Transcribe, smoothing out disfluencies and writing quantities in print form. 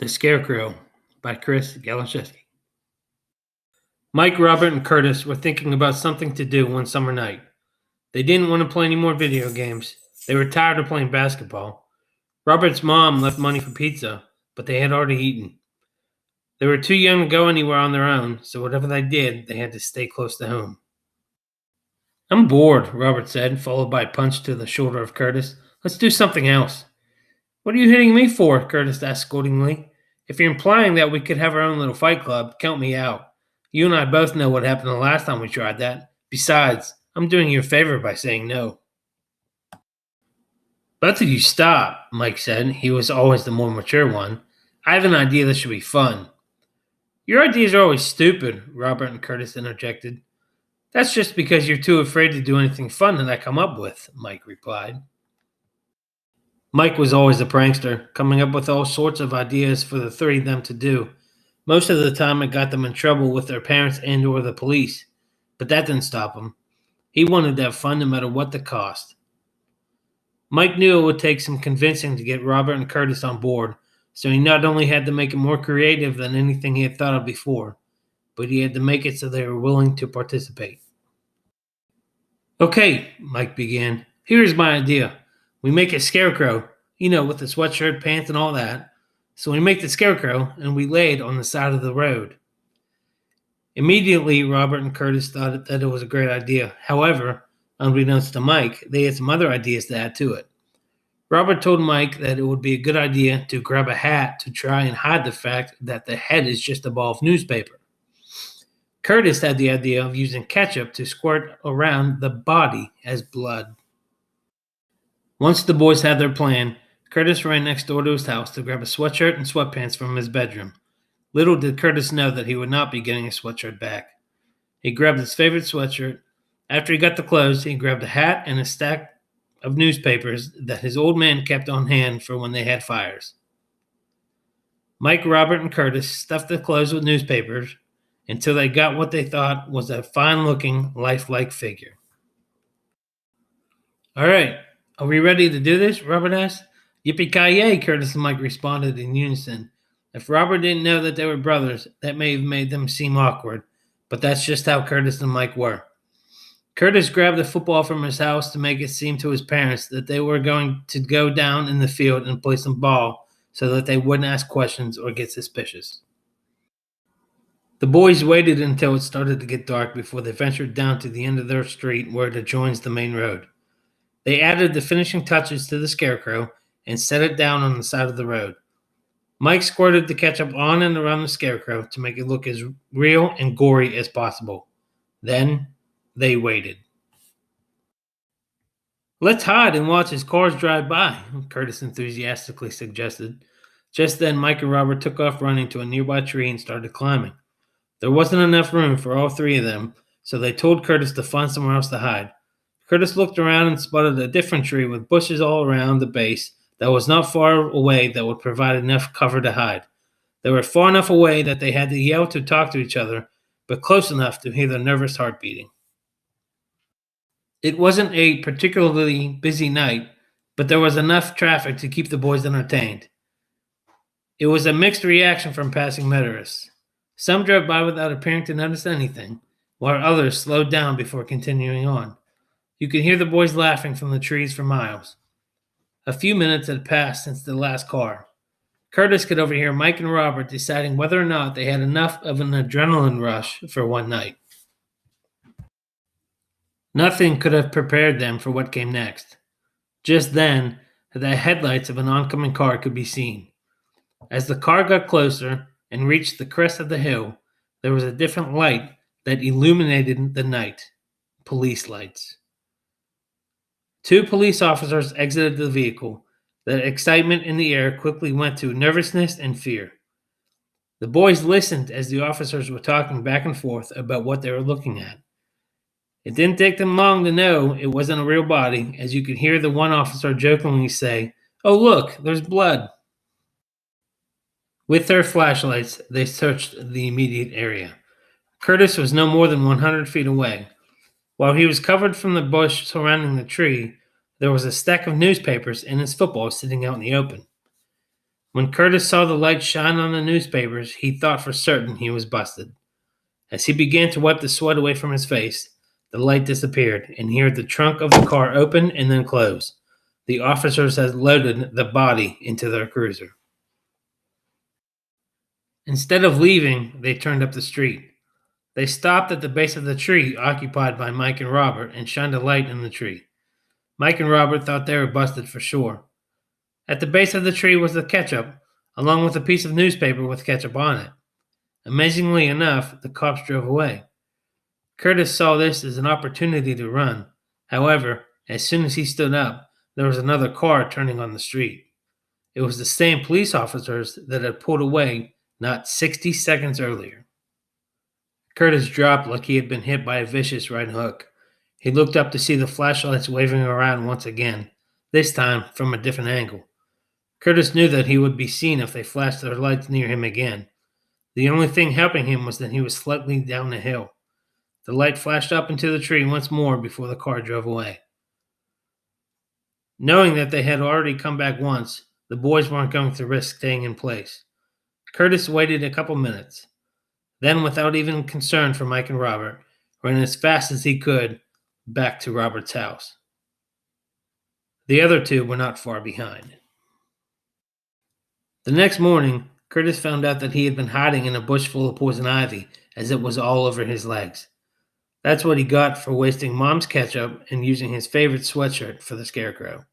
The Scarecrow by Chris Galashevsky. Mike, Robert, and Curtis were thinking about something to do one summer night. They didn't want to play any more video games. They were tired of playing basketball. Robert's mom left money for pizza, but they had already eaten. They were too young to go anywhere on their own, so whatever they did, they had to stay close to home. "I'm bored," Robert said, followed by a punch to the shoulder of Curtis. "Let's do something else." "What are you hitting me for?" Curtis asked scoldingly. "If you're implying that we could have our own little fight club, count me out. You and I both know what happened the last time we tried that. Besides, I'm doing you a favor by saying no." "Both of you stop," Mike said. He was always the more mature one. "I have an idea that should be fun." "Your ideas are always stupid," Robert and Curtis interjected. "That's just because you're too afraid to do anything fun that I come up with," Mike replied. Mike was always a prankster, coming up with all sorts of ideas for the three of them to do. Most of the time it got them in trouble with their parents and or the police, but that didn't stop him. He wanted to have fun no matter what the cost. Mike knew it would take some convincing to get Robert and Curtis on board, so he not only had to make it more creative than anything he had thought of before, but he had to make it so they were willing to participate. "Okay," Mike began. "Here's my idea. We make a scarecrow, with the sweatshirt, pants, and all that. So we make the scarecrow, and we lay it on the side of the road." Immediately, Robert and Curtis thought that it was a great idea. However, unbeknownst to Mike, they had some other ideas to add to it. Robert told Mike that it would be a good idea to grab a hat to try and hide the fact that the head is just a ball of newspaper. Curtis had the idea of using ketchup to squirt around the body as blood. Once the boys had their plan, Curtis ran next door to his house to grab a sweatshirt and sweatpants from his bedroom. Little did Curtis know that he would not be getting his sweatshirt back. He grabbed his favorite sweatshirt. After he got the clothes, he grabbed a hat and a stack of newspapers that his old man kept on hand for when they had fires. Mike, Robert, and Curtis stuffed the clothes with newspapers until they got what they thought was a fine-looking, lifelike figure. "All right, are we ready to do this?" Robert asked. "Yippee-ki-yay," Curtis and Mike responded in unison. If Robert didn't know that they were brothers, that may have made them seem awkward, but that's just how Curtis and Mike were. Curtis grabbed a football from his house to make it seem to his parents that they were going to go down in the field and play some ball so that they wouldn't ask questions or get suspicious. The boys waited until it started to get dark before they ventured down to the end of their street where it adjoins the main road. They added the finishing touches to the scarecrow and set it down on the side of the road. Mike squirted the ketchup on and around the scarecrow to make it look as real and gory as possible. Then they waited. "Let's hide and watch as cars drive by," Curtis enthusiastically suggested. Just then, Mike and Robert took off running to a nearby tree and started climbing. There wasn't enough room for all three of them, so they told Curtis to find somewhere else to hide. Curtis looked around and spotted a different tree with bushes all around the base that was not far away that would provide enough cover to hide. They were far enough away that they had to yell to talk to each other, but close enough to hear their nervous heart beating. It wasn't a particularly busy night, but there was enough traffic to keep the boys entertained. It was a mixed reaction from passing motorists. Some drove by without appearing to notice anything, while others slowed down before continuing on. You could hear the boys laughing from the trees for miles. A few minutes had passed since the last car. Curtis could overhear Mike and Robert deciding whether or not they had enough of an adrenaline rush for one night. Nothing could have prepared them for what came next. Just then, the headlights of an oncoming car could be seen. As the car got closer and reached the crest of the hill, there was a different light that illuminated the night. Police lights. Two police officers exited the vehicle. The excitement in the air quickly went to nervousness and fear. The boys listened as the officers were talking back and forth about what they were looking at. It didn't take them long to know it wasn't a real body, as you could hear the one officer jokingly say, "Oh look, there's blood." With their flashlights, they searched the immediate area. Curtis was no more than 100 feet away. While he was covered from the bush surrounding the tree, there was a stack of newspapers and his football sitting out in the open. When Curtis saw the light shine on the newspapers, he thought for certain he was busted. As he began to wipe the sweat away from his face, the light disappeared, and he heard the trunk of the car open and then close. The officers had loaded the body into their cruiser. Instead of leaving, they turned up the street. They stopped at the base of the tree occupied by Mike and Robert and shined a light in the tree. Mike and Robert thought they were busted for sure. At the base of the tree was the ketchup, along with a piece of newspaper with ketchup on it. Amazingly enough, the cops drove away. Curtis saw this as an opportunity to run. However, as soon as he stood up, there was another car turning on the street. It was the same police officers that had pulled away not 60 seconds earlier. Curtis dropped like he had been hit by a vicious right hook. He looked up to see the flashlights waving around once again, this time from a different angle. Curtis knew that he would be seen if they flashed their lights near him again. The only thing helping him was that he was slightly down the hill. The light flashed up into the tree once more before the car drove away. Knowing that they had already come back once, the boys weren't going to risk staying in place. Curtis waited a couple minutes. Then, without even concern for Mike and Robert, ran as fast as he could back to Robert's house. The other two were not far behind. The next morning, Curtis found out that he had been hiding in a bush full of poison ivy, as it was all over his legs. That's what he got for wasting Mom's ketchup and using his favorite sweatshirt for the Scarecrow.